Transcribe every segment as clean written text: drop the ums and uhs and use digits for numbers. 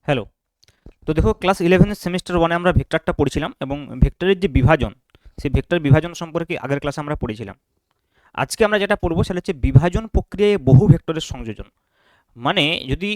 Hello. তো দেখো, class 11 semester 1 আমরা ভেক্টরটা পড়ছিলাম এবং ভেক্টরের যে বিভাজন, সেই ভেক্টর বিভাজন সম্পর্কে আগের ক্লাসে আমরা পড়েছিলাম। আজকে আমরা যেটা পড়বো সেটা হচ্ছে বিভাজন প্রক্রিয়ায় বহু ভেক্টরের সংযোজন। মানে যদি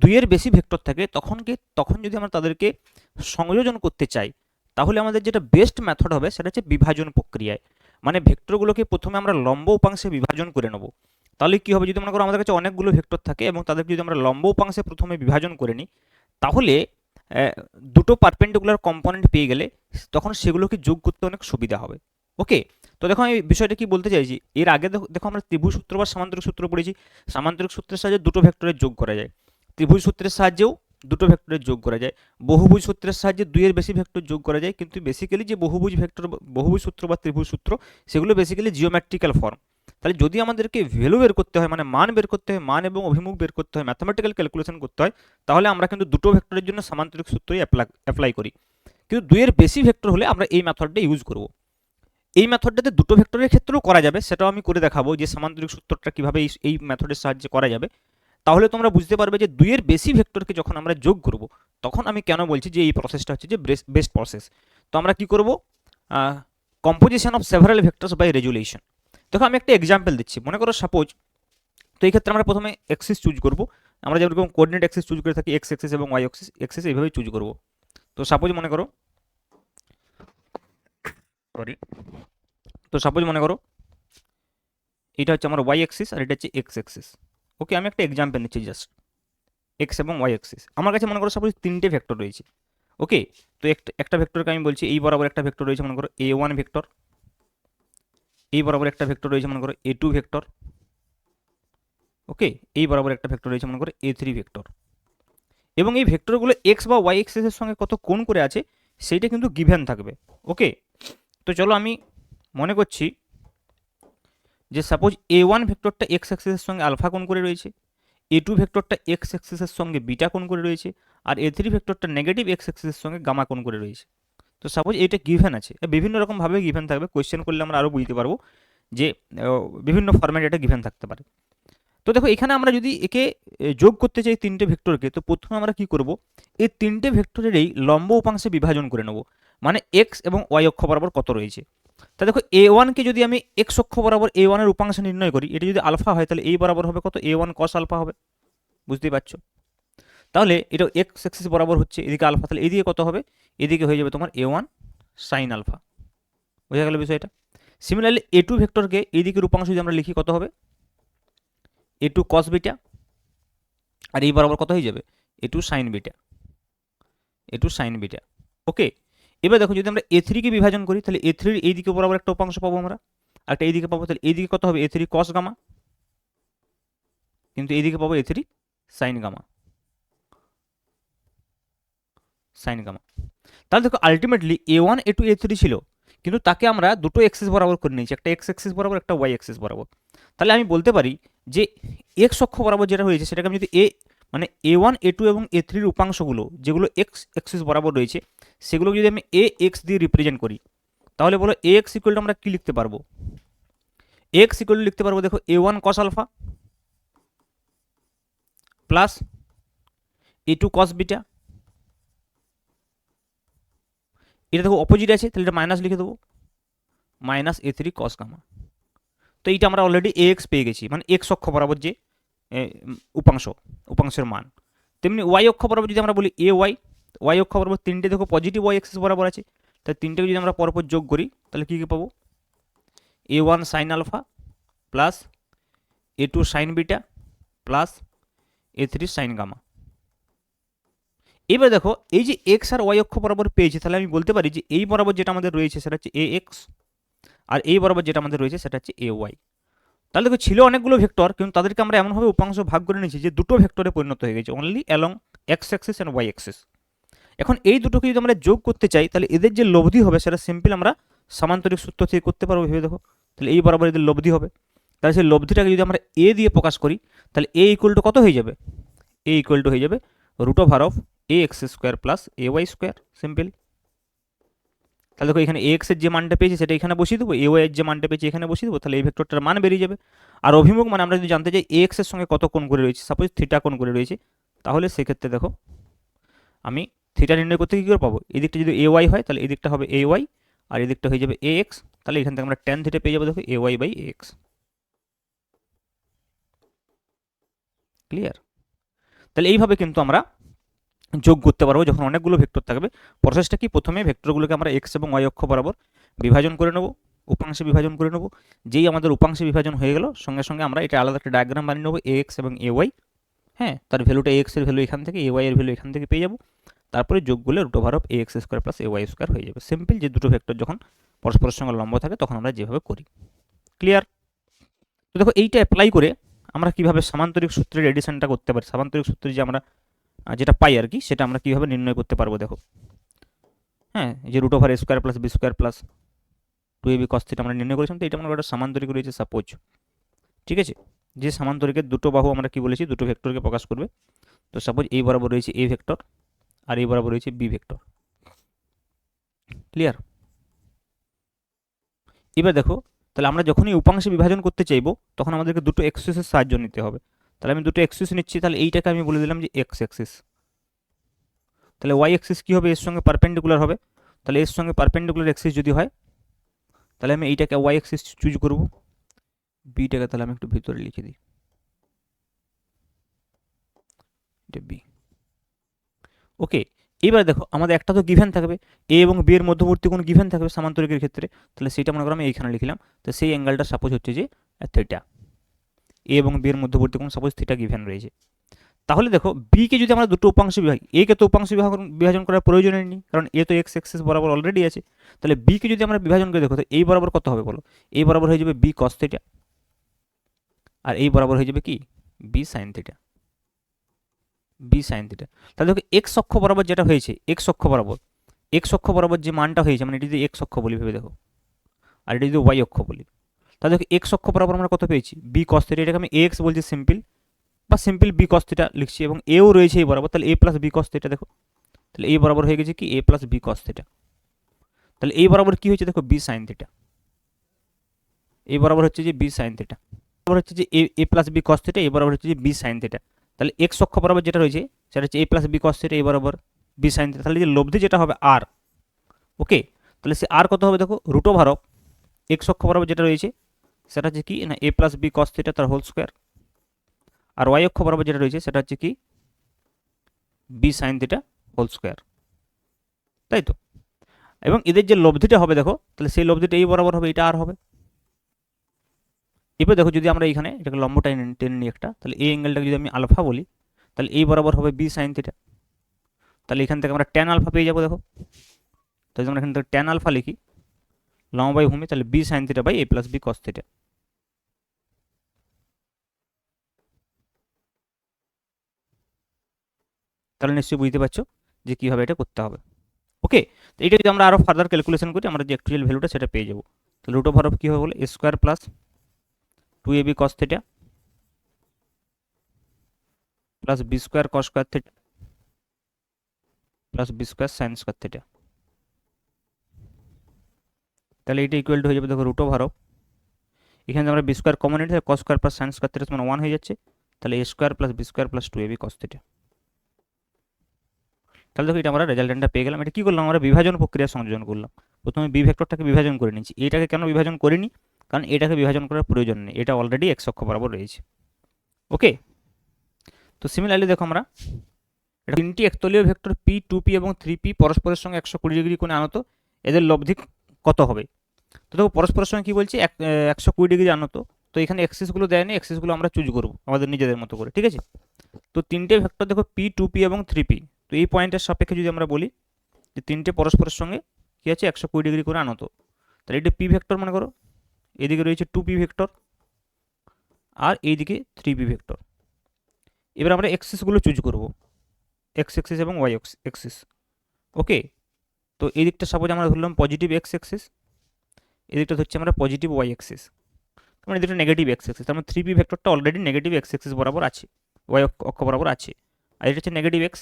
দুইয়ের বেশি ভেক্টর থাকে তখন যদি আমরা তাদেরকে সংযোজন করতে চাই, তাহলে আমাদের যেটা বেস্ট মেথড হবে সেটা হচ্ছে বিভাজন প্রক্রিয়ায়। মানে ভেক্টরগুলোকে প্রথমে আমরা লম্ব উপাংশে বিভাজন করে নেব। তাহলে কি হবে, যদি মনে করো আমাদের কাছে অনেকগুলো ভেক্টর থাকে এবং তাদেরকে যদি আমরা লম্ব উপাংশে প্রথমে বিভাজন করে নিই, তাহলে আহ, দুটো পারপেন্ডিকুলার কম্পোনেন্ট পেয়ে গেলে তখন সেগুলোকে যোগ করতে অনেক সুবিধা হবে। ওকে। তো দেখো আমি বিষয়টা কি বলতে চাইছি, এর আগে দেখো দেখো আমরা ত্রিভুজ সূত্র বা সামান্তরিক সূত্র পড়েছি। সামান্তরিক সূত্রের সাহায্যে দুটো ভেক্টরের যোগ করা যায়, ত্রিভুজ সূত্রের সাহায্যেও দুটো ভেক্টরের যোগ করা যায়, বহুভুজ সূত্রের সাহায্যে দুইয়ের বেশি ভেক্টর যোগ করা যায়। কিন্তু বেসিক্যালি যে বহুভুজ সূত্র বা ত্রিভুজ সূত্র, সেগুলো বেসিক্যালি জিওমেট্রিক্যাল ফর্ম। তাহলে যদি আমাদেরকে ভ্যালু বের করতে হয়, মানে মান বের করতে হয়, মান এবং অভিমুখ বের করতে হয়, ম্যাথমেটিক্যাল ক্যালকুলেশন করতে হয়, তাহলে আমরা কিন্তু দুটো ভেক্টরের জন্য সামান্তরিক সূত্রই অ্যাপ্লাই করি। কিন্তু দুইয়ের বেশি ভেক্টর হলে আমরা এই মেথডটা ইউজ করব। এই মেথডটাতে দুটো ভেক্টরের ক্ষেত্রেও করা যাবে, সেটাও আমি করে দেখাবো যে সামান্তরিক সূত্রটা কিভাবে এই মেথডের সাহায্যে করা যাবে। তাহলে তোমরা বুঝতে পারবে যে দুইয়ের বেশি ভেক্টরকে যখন আমরা যোগ করব, তখন আমি কেন বলছি যে এই প্রসেসটা হচ্ছে যে বেস্ট প্রসেস। তো আমরা কি করব, composition of several vectors by resolution. দেখো আমি একটা এক্সাম্পল দিচ্ছি, মনে করো সাপোজ, তো এই ক্ষেত্রে আমরা প্রথমে এক্সিস চুজ করব। আমরা যেরকম কোঅর্ডিনেট এক্সিস চুজ করে থাকি, এক্স এক্সিস এবং ওয়াই এক্সিস এইভাবেই চুজ করব। তো সাপোজ মনে করো, সরি, তো সাপোজ মনে করো এটা হচ্ছে আমার ওয়াই এক্সিস আর এটা হচ্ছে এক্স এক্সিস। ওকে, আমি একটা এক্সাম্পল নিচ্ছি জাস্ট, এক্স এবং ওয়াই এক্সিস। আমার কাছে মনে করো সাপোজ তিনটে ভেক্টর রয়েছে। ওকে। তো একটা ভেক্টরকে আমি বলছি এই বরাবর একটা ভেক্টর রয়েছে মনে করো A1 ভেক্টর, এই বরাবর একটা ভেক্টর রয়েছে মনে করো A2 ভেক্টর। ওকে। এই বরাবর একটা ভেক্টর রয়েছে মনে করো A3 ভেক্টর। এবং এই ভেক্টরগুলো এক্স বা ওয়াই এক্সিসের সঙ্গে কত কোণ করে আছে সেইটা কিন্তু গিভেন থাকবে। ওকে। তো চলো আমি মনে করছি যে সাপোজ A1 ভেক্টরটা এক্স অ্যাক্সিসের সঙ্গে আলফা কোণ করে রয়েছে, A2 ভেক্টরটা এক্স অ্যাক্সিসের সঙ্গে বিটা কোণ করে রয়েছে, আর A3 ভেক্টরটা নেগেটিভ এক্স অ্যাক্সিসের সঙ্গে গামা কোণ করে রয়েছে। তো সাপোজ এটা গিভেন আছে, বিভিন্ন রকমভাবে গিভেন থাকবে, কোয়েশ্চেন করলে আমরা আরও বুঝতে পারবো যে বিভিন্ন ফরম্যাট এটা গিভেন থাকতে পারে। তো দেখো এখানে আমরা যদি একে যোগ করতে চাই তিনটে ভেক্টরকে, তো প্রথমে আমরা কি করব, এই তিনটে ভেক্টরেরই লম্ব উপাংশে বিভাজন করে নেব। মানে এক্স এবং ওয়াই অক্ষ বরাবর কত রয়েছে। তা দেখো A1কে যদি আমি এক্স অক্ষ বরাবর A1 এর উপাংশ নির্ণয় করি, এটা যদি আলফা হয় তাহলে এই বরাবর হবে কত, A1 কস আলফা হবে। বুঝতেই পারছো। তাহলে এটা এক্স অ্যাক্সিস বরাবর হচ্ছে এদিকে আলফা, তাহলে এদিকে কত হবে, এদিকে হয়ে যাবে তোমার A1 সাইন আলফা। বোঝা গেল বিষয়টা। সিমিলারলি A2 ভেক্টরকে এইদিকে উপাংশ যদি আমরা লিখি, কত হবে A2 কস বিটা, আর এই বরাবর কত হয়ে যাবে A2 sine beta, A2 sine beta. Okay. এবার দেখো যদি আমরা A3কে বিভাজন করি, তাহলে A3 এই দিকে বরাবর একটা উপাংশ পাবো আমরা, একটা এইদিকে পাবো, তাহলে এইদিকে কত হবে A3 কস গামা, কিন্তু এইদিকে পাবো A3 sine gamma, sign gamma. তাহলে দেখো আলটিমেটলি A1 A2 A3 ছিল, কিন্তু তাকে আমরা দুটো এক্সিস বরাবর করে নিয়েছি, একটা এক্স এক্সিস বরাবর, একটা ওয়াই এক্সিস বরাবর। তাহলে আমি বলতে পারি যে এক্স অক্ষ বরাবর যেটা হয়েছে সেটাকে আমি যদি মানে A1 A2 এবং A3 উপাংশগুলো যেগুলো এক্স এক্সিস বরাবর রয়েছে, সেগুলো যদি আমি AX দিয়ে রিপ্রেজেন্ট করি, তাহলে বলো AX ইকুয়াল টু আমরা কি লিখতে পারবো, AX ইকুয়াল টু লিখতে পারবো দেখো A1 cos alpha plus A2 cos beta. এটা দেখো অপোজিট আছে, তাহলে এটা মাইনাস লিখে দেবো, মাইনাস A3 কস গামা। তো এইটা আমরা অলরেডি AX পেয়ে গেছি, মানে এক্স অক্ষ বরাবর যে উপাংশের মান। তেমনি ওয়াই অক্ষ বরাবর যদি আমরা বলি ওয়াই অক্ষ বরাবর তিনটে দেখো পজিটিভ ওয়াই এক্সিস বরাবর আছে, তাই তিনটেকে যদি আমরা পরপর যোগ করি তাহলে কী কী পাবো, A1 sine alpha plus A2 sine beta plus A3 sine gamma. এবার দেখো এই যে এক্স আর ওয়াই অক্ষ বরাবর পেয়েছি, তাহলে আমি বলতে পারি যে এই বরাবর যেটা আমাদের রয়েছে সেটা হচ্ছে AX, আর এই বরাবর যেটা আমাদের রয়েছে সেটা হচ্ছে AY। তাহলে দেখো ছিল অনেকগুলো ভেক্টর, কিন্তু তাদেরকে আমরা এমনভাবে উপাংশ ভাগ করে নিয়েছি যে দুটো ভেক্টরে পরিণত হয়ে গেছে, only along X axis and Y axis. এখন এই দুটোকে যদি আমরা যোগ করতে চাই, তাহলে এদের যে লব্ধি হবে সেটা সিম্পল আমরা সামান্তরিক সূত্র থেকে করতে পারবো। ভেবে দেখো, তাহলে এই বরাবর এদের লব্ধি হবে, তাহলে সেই লব্ধিটাকে যদি আমরা এ দিয়ে প্রকাশ করি, তাহলে এ ইকুয়াল টু কত হয়ে যাবে, এ ইকুয়াল টু হয়ে যাবে root over of AX square plus AY square. Simple. তাহলে দেখো এখানে AX এর যে মানটা পেয়েছি সেটা এখানে বসিয়ে দেবো, AY এর যে মানটা পেয়েছি এখানে বসিয়ে দেবো, তাহলে এই ভেক্টরটার মান বেরিয়ে যাবে। আর অভিমুখ মানে আমরা যদি জানতে চাই AX এর সঙ্গে কত কোণ করে রয়েছে, সাপোজ থিটা কোণ করে রয়েছে, তাহলে সেক্ষেত্রে দেখো আমি থিটা নির্ণয় করতে কী করে পাবো, এই দিকটা যদি এ ওয়াই হয় তাহলে এই দিকটা হবে এ ওয়াই, আর এই দিকটা হয়ে যাবে এ এক্স, তাহলে এখান থেকে আমরা ট্যান থিটা পেয়ে যাবো দেখো A Y by x. Clear? তাহলে এইভাবে কিন্তু আমরা যোগ করতে পারবো যখন অনেকগুলো ভেক্টর থাকবে। প্রসেসটা কি, প্রথমে ভেক্টরগুলোকে আমরা এক্স এবং ওয়াই অক্ষ বরাবর বিভাজন করে নেব, উপাংশে বিভাজন করে নেব। যেই আমাদের উপাংশে বিভাজন হয়ে গেল সঙ্গে সঙ্গে আমরা এটা আলাদা একটা ডায়াগ্রাম বানিয়ে নেবো এ এক্স এবং এ ওয়াই। হ্যাঁ, তার ভ্যালুটা এক্স এর ভ্যালু এখান থেকে, এ ওয়াই এর ভ্যালু এখান থেকে পেয়ে যাবো। তারপরে যোগ করলে root over of A X square plus A Y square হয়ে যাবে। সিম্পল, যে দুটো ভেক্টর যখন পরস্পরের সঙ্গে লম্ব থাকে তখন আমরা যেভাবে করি। ক্লিয়ার? তো দেখো এইটা অ্যাপ্লাই করে আমরা কিভাবে সামান্তরিক সূত্রের এডিশনটা করতে পারি, সামান্তরিক সূত্রে যে আমরা যেটা পাই আর কি, সেটা আমরা কিভাবে নির্ণয় করতে পারবো দেখো। হ্যাঁ, যে root over A square plus B square plus 2ab cos theta আমরা নির্ণয় করেছিলাম, তো এটা আমরা একটা সামান্তরিক রয়েছে সাপোজ। ঠিক আছে, যে সামান্তরিকের দুটো বাহু আমরা কি বলেছি, দুটো ভেক্টরকে প্রকাশ করবে। তো সাপোজ এই বরাবর রয়েছে এ ভেক্টর আর এই বরাবর রয়েছে বি ভেক্টর। ক্লিয়ার? এবার দেখো, তাহলে আমরা যখনই উপাংশে বিভাজন করতে চাইবো তখন আমাদেরকে দুটো এক্সিসের সাহায্য নিতে হবে। তাহলে আমি দুটো এক্সিস নিচ্ছি, তাহলে এইটাকে আমি বলে দিলাম যে এক্স এক্সিস। তাহলে ওয়াই এক্সিস কী হবে, এর সঙ্গে পারপেন্ডিকুলার হবে। তাহলে এর সঙ্গে পারপেন্ডিকুলার এক্সিস যদি হয় তাহলে আমি এইটাকে ওয়াই এক্সিস চুজ করব, বিটাকে তাহলে আমি একটু ভিতরে লিখে দিই, এটা বি। ওকে, এবার দেখো আমাদের একটা তো গিভেন থাকবে, এ এবং বি এর মধ্যবর্তী কোন গিভেন থাকবে সামান্তরিকের ক্ষেত্রে, তাহলে সেটা মনে করো আমি এইখানে লিখলাম। তো সেই অ্যাঙ্গেলটা সাপোজ হচ্ছে যে থিটা, এ এবং বি এর মধ্যবর্তী কোন সাপোজ থিটা গিভেন রয়েছে। তাহলে দেখো বিকে যদি আমরা দুটো উপাংশে বিভাগ, এ কে তো উপাংশে বিভাজন করার প্রয়োজনই নেই, কারণ এ তো এক্স এক্সিস বরাবর অলরেডি আছে। তাহলে বিকে যদি আমরা বিভাজন করে দেখো তো এই বরাবর কত হবে বলো, এই বরাবর হয়ে যাবে বি কস থিটা, আর এই বরাবর হয়ে যাবে কি B sine theta, B sine theta. তাহলে দেখো এক্স অক্ষ বরাবর যেটা হয়েছে, এক্স অক্ষ বরাবর যে মানটা হয়েছে, মানে এটি যদি এক্স অক্ষ বলি ভেবে দেখো, আর এটি যদি ওয়াই অক্ষ বলি, তাহলে দেখো এক্স অক্ষ বরাবর আমরা কত পেয়েছি বি কস থিটা, এটাকে আমি এক্স বলছি সিম্পল, বা সিম্পল বি কস থিটা লিখছি, এবং এও রয়েছে এই বরাবর, তাহলে এ প্লাস বি কস থিটা। দেখো তাহলে এই বরাবর হয়ে গেছে কি এ প্লাস বি কস থিটা। তাহলে এই বরাবর কি হয়েছে দেখো বি সাইন থিটা, এই বরাবর হচ্ছে যে বি সাইন থিটা, বরাবর হচ্ছে যে এ প্লাস বি কস থিটা, এই বরাবর হচ্ছে যে বি সাইন থিটা। তাহলে এক্স অক্ষ বরাবর যেটা রয়েছে সেটা হচ্ছে এ প্লাস বি কস থিটা, এই বরাবর বি সাইন থিটা। তাহলে যে লব্ধি যেটা হবে আর, ওকে, তাহলে সে আর কত হবে দেখো রুট ওভার অফ এক্স অক্ষ বরাবর যেটা রয়েছে সেটা হচ্ছে কি না A plus B cos theta তার হোল স্কোয়ার, আর ওয়াই অক্ষ বরাবর যেটা রয়েছে সেটা হচ্ছে কি B sine theta whole square, তাই তো। এবং এদের যে লব্ধিটা হবে দেখো, তাহলে সেই লব্ধিটা এই বরাবর হবে, এটা আর হবে। এবার দেখো যদি আমরা এখানে এটাকে লম্ব টেনে নিই একটা, তাহলে এই অ্যাঙ্গেলটাকে যদি আমি আলফা বলি তাহলে এই বরাবর হবে বি সাইন থিটা। তাহলে এখান থেকে আমরা ট্যান আলফা পেয়ে যাবো দেখো, তো যদি আমরা এখান থেকে ট্যান আলফা লিখি লম্ব বাই ভূমি, তাহলে B sine theta by A plus B cos theta. তাহলে নিশ্চয়ই বুঝতে পারছো যে কীভাবে এটা করতে হবে। ওকে, তো এটা যদি আমরা আরও ফার্দার ক্যালকুলেশন করি আমরা যে অ্যাকচুয়াল ভ্যালুটা সেটা পেয়ে যাবো। তাহলে রুট ওভার অফ কী হবে বলে A square plus 2ab cos theta plus B square cos square theta plus B square sine square theta. তাহলে এটা ইকুয়াল টু হয়ে যাবে দেখো রুট ওভার অফ, এখানে আমরা বি স্কোয়ার কমন নিতে cos square plus sine square theta সমান 1 হয়ে যাচ্ছে, তাহলে A square plus B square plus 2ab cos theta. তাহলে দেখো এটা আমরা রেজাল্টেন্টটা পেয়ে গেলাম। এটা কী করলাম আমরা বিভাজন প্রক্রিয়া সংযোজন করলাম, প্রথমে বি ভেক্টরটাকে বিভাজন করে নিচ্ছি। এটাকে কেন বিভাজন করিনি, কারণ এটাকে বিভাজন করার প্রয়োজন নেই, এটা অলরেডি এক্স অক্ষ বরাবর রয়েছে। ওকে, তো সিমিলারলি দেখো আমরা এটা তিনটি একতলীয় ভেক্টর পি, 2p এবং 3p পরস্পরের সঙ্গে 120 ডিগ্রি কোণে আনত, এদের লব্ধি কত হবে। তো দেখো পরস্পরের সঙ্গে কী বলছি 120 ডিগ্রি আনত, তো এখানে এক্সিসগুলো দেয়নি, এক্সিসগুলো আমরা চুজ করবো আমাদের নিজেদের মতো করে, ঠিক আছে। তো তিনটে ভেক্টর দেখো পি, 2p এবং 3p, তো এই পয়েন্টের সাপেক্ষে যদি আমরা বলি যে তিনটে পরস্পরের সঙ্গে কী আছে 120 ডিগ্রি করে আনত, তাহলে এটা পি ভেক্টর মনে করো, এদিকে রয়েছে 2p ভেক্টর আর এইদিকে 3p ভেক্টর। এবার আমরা এক্সিসগুলো চুজ করব, এক্স এক্সিস এবং ওয়াই এক্সিস। ওকে, তো এই দিকটা সাপোজ আমরা ধরলাম পজিটিভ এক্স এক্সিস, এদিকটা ধরছি আমরা পজিটিভ ওয়াই এক্সিস, মানে এদিকটা নেগেটিভ এক্স এক্সিস। তার মানে 3p ভেক্টরটা অলরেডি নেগেটিভ এক্স এক্সিস বরাবর আছে, ওয়াই অক্ষ বরাবর আছে, আর এটা হচ্ছে নেগেটিভ এক্স।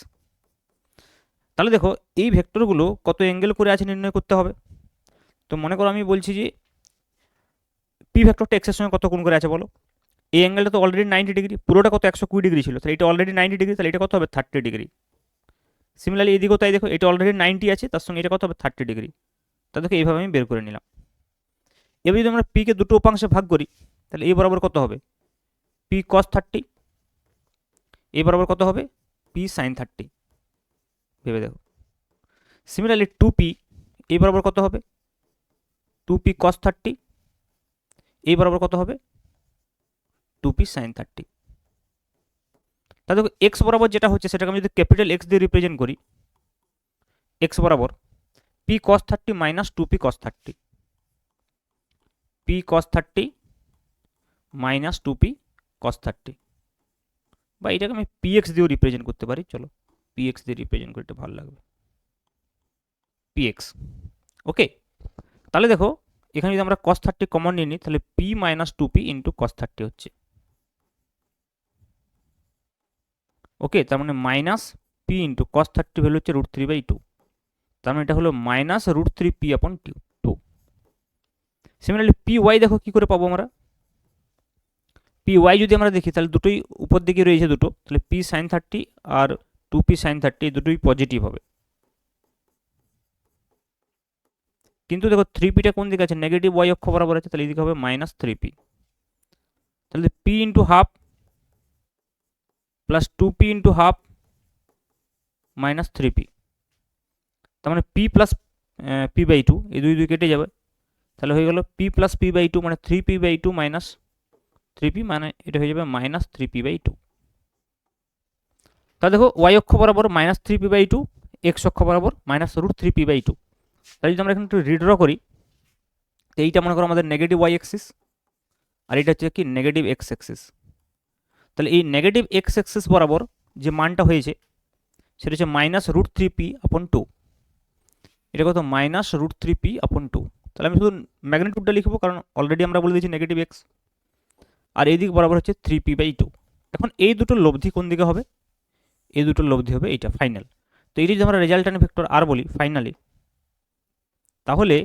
তাহলে দেখো এই ভেক্টরগুলো কত অ্যাঙ্গেল করে আছে নির্ণয় করতে হবে। তো মনে করো আমি বলছি যে পি ভেক্টরটা এক্সের সঙ্গে কত কোণ করে আছে বলো, এই অ্যাঙ্গেলটা তো অলরেডি 90 ডিগ্রি, পুরোটা কত 120 ডিগ্রি ছিল, তাহলে এটা অলরেডি 90 ডিগ্রি, তাহলে এটা কত হবে 30 ডিগ্রি। সিমিলারলি এদিকেও তাই, দেখো এটা অলরেডি 90 আছে, তার সঙ্গে এটা কত হবে 30 ডিগ্রি। তা দেখো এইভাবে আমি বের করে নিলাম। এবার যদি আমরা পিকে দুটো উপাংশে ভাগ করি তাহলে এই বরাবর কত হবে পি কস 30, এই বরাবর কত হবে পি সাইন 30, ভেবে দেখো। সিমিলারলি 2p এই বরাবর কত হবে 2p cos 30, এই বরাবর কত হবে 2p sin 30। তাহলে দেখো এক্স বরাবর যেটা হচ্ছে সেটাকে আমি যদি ক্যাপিটাল এক্স দিয়ে রিপ্রেজেন্ট করি, এক্স বরাবর P cos 30 minus 2p cos 30, P cos 30 minus 2p cos 30, বা এটাকে আমি px দিয়েও রিপ্রেজেন্ট করতে পারি। চলো px দিয়ে রিপ্রেজেন্ট করতে ভালো লাগবে, px। ওকে, তাহলে দেখো এখানে যদি আমরা cos 30 কমন নিয়ে নিই তাহলে p minus 2p into cos 30 হচ্ছে। ওকে, তার মানে minus P into cos 30 value হচ্ছে √3/2, তার মানে এটা হলো মাইনাস √3p আপন 2। সিমিলারলি পি ওয়াই দেখো কি করে পাবো আমরা, পি ওয়াই যদি আমরা দেখি তাহলে দুটোই উপর দিকে রয়েছে দুটো, তাহলে পি সাইন 30 আর 2p সাইন 30 দুটোই পজিটিভ হবে। কিন্তু দেখো 3pটা কোন দিকে আছে, নেগেটিভ ওয়াই অক্ষ বরাবর আছে, তাহলে এদিকে হবে মাইনাস 3p। তাহলে P into half plus 2p into half minus 3p, তার মানে p প্লাস p/2, এই দুই দুই কেটে যাবে, তাহলে হয়ে গেল p প্লাস p/2 মানে 3p/2 মাইনাস 3p, মানে এটা হয়ে যাবে মাইনাস 3p/2। তাহলে দেখো ওয়াই অক্ষ বরাবর মাইনাস 3p/2, এক্স অক্ষ বরাবর মাইনাস √3p/2। তাহলে যদি আমরা এখানে একটু রিড্র করি, তো এইটা মনে করো আমাদের নেগেটিভ ওয়াই অ্যাক্সিস আর এটা হচ্ছে কি নেগেটিভ এক্স অ্যাক্সিস। তাহলে এই নেগেটিভ এক্স অ্যাক্সিস বরাবর যে মানটা হয়েছে সেটা হচ্ছে মাইনাস √3p/2, এটা কত মাইনাস √3p/2। তাহলে আমি শুধু ম্যাগনিটিউডটা লিখবো কারণ অলরেডি আমরা বলে দিয়েছি নেগেটিভ এক্স, আর এই দিক বরাবর হচ্ছে 3p/2। এখন এই দুটো লব্ধি কোন দিকে হবে, এই দুটো লব্ধি হবে এইটা ফাইনাল। তো এই যদি আমরা রেজাল্টেন্ট ভেক্টর আর বলি ফাইনালি, তাহলে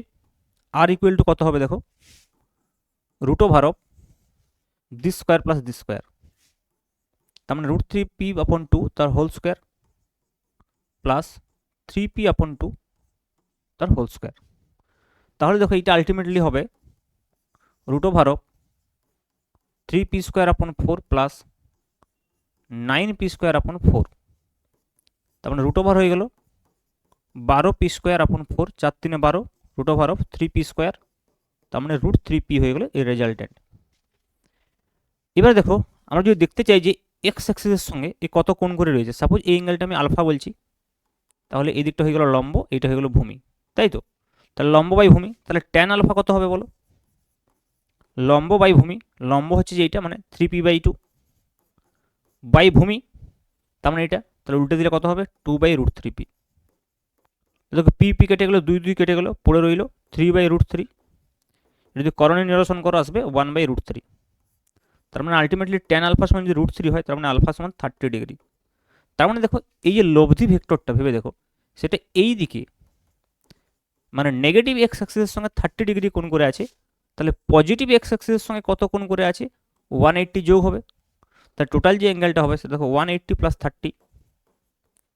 আর ইকুয়াল টু কত হবে দেখো √2 প্লাস d স্কোয়ার, তার মানে √3p/2 তার হোল স্কোয়ার প্লাস 3p/2 তার হোল স্কোয়ার। তাহলে দেখো এইটা আলটিমেটলি হবে √3p² 4 প্লাস 9p²/4, তার মানে √ওভার হয়ে গেল 12p²/4, 4 3 12, √3p², তার মানে √3p হয়ে গেল এই রেজাল্টেন্ট। এবার দেখো আমরা যদি দেখতে চাই যে এক্স অ্যাক্সিসের সঙ্গে এ কত কোণ করে রয়েছে, সাপোজ এই অ্যাঙ্গেলটা আমি আলফা বলছি, তাহলে এই দিকটা হয়ে গেল লম্ব, এইটা হয়ে গেল ভূমি, তাই তো। তাহলে লম্ব বাই ভূমি, তাহলে ট্যান আলফা কত হবে বলো, লম্ব বাই ভূমি, লম্ব হচ্ছে যে এইটা মানে 3p/2 বাই ভূমি, তার মানে এটা, তাহলে উল্টে দিলে কত হবে 2/√3p। দেখো পি পি কেটে গেলো, 2 2 কেটে গেলো, পড়ে রইল 3/√3, যদি করণীয় নিরসন করো আসবে 1/√3। তার মানে আলটিমেটলি ট্যান আলফা সমান যদি √3 হয় তার মানে আলফা সমান 30 ডিগ্রি। তার মানে দেখো এই যে লব্ধি ভেক্টরটা ভেবে দেখো সেটা এই দিকে মানে নেগেটিভ এক্স অ্যাক্সিসের সঙ্গে 30 ডিগ্রি কোণ করে আছে, তাহলে পজিটিভ এক্স অ্যাক্সিসের সঙ্গে কত কোণ করে আছে 180 যোগ হবে, তাহলে টোটাল যে অ্যাঙ্গেলটা হবে সেটা দেখো 180 প্লাস 30,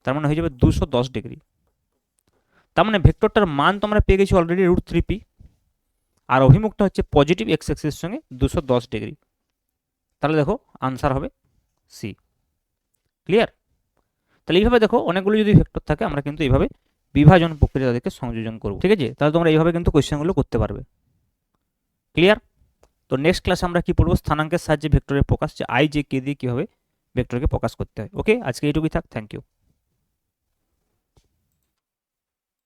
তার মানে হয়ে যাবে 210 ডিগ্রি। তার মানে ভেক্টরটার মান তোমরা পেয়ে গেছো অলরেডি √3p, আর অভিমুখটা হচ্ছে পজিটিভ এক্স অ্যাক্সিসের সঙ্গে 210 ডিগ্রি। তাহলে দেখো আনসার হবে সি। ক্লিয়ার? তাহলে এইভাবে দেখো অনেকগুলো যদি ভেক্টর থাকে আমরা কিন্তু এইভাবে বিভাজন প্রক্রিয়া তাদেরকে সংযোজন করব, ঠিক আছে। তাহলে তোমরা এইভাবে কিন্তু কোয়েশ্চেনগুলো করতে পারবে। ক্লিয়ার? তো নেক্সট ক্লাসে আমরা কি পড়বো, স্থানাঙ্কের সাহায্যে ভেক্টরের প্রকাশ, যে আই জে কে দিয়ে কীভাবে ভেক্টরকে প্রকাশ করতে হয়। ওকে, আজকে এইটুকুই থাক, থ্যাংক ইউ।